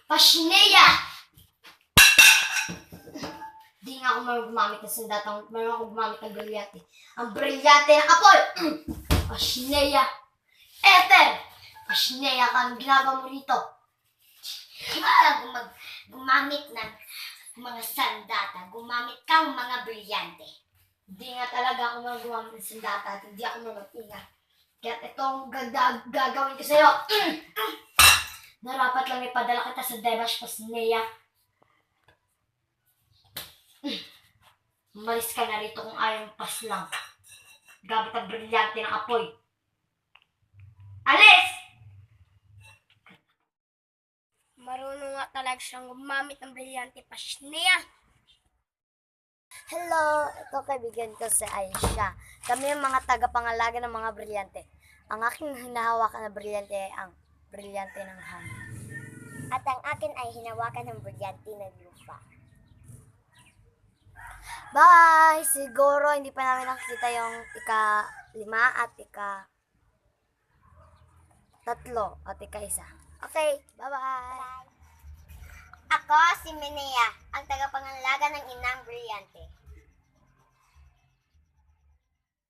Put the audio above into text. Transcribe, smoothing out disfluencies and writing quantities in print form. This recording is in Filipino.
Pasneya! Di nga ako marunong gumamit ng sandatang, marunong ako gumamit ng brilyante. Ang brilyante ng apoy! Pasneya! Ether! Pasneya ka, anong ginagawa mo rito? Hindi ka gumamit ng mga sandata. Gumamit kang mga brilyante. Hindi nga talaga ako marunong gumamit ng sandata at hindi ako marunong. Kaya itong gagawin ko sa'yo. Narapat lang ipadala kita sa Devash Pasneya. Umalis ka na rito kung ayaw pas lang. Gamit ang brilyante ng apoy. Alis! Marunong nga talaga siyang gumamit ng brilyante. Pasneya! Hello! Ito kaibigan ko si Aisha. Kami ang mga tagapangalaga ng mga brilyante. Ang aking hinahawakan na brilyante ay ang brilyante ng hangin. At ang akin ay hinawakan ng brilyante ng lupa. Bye! Siguro hindi pa namin nakikita yung ika-5 at ika-3 at ika-1. Okay, bye-bye! Ako si Menea, ang tagapangalaga ng inang brilyante.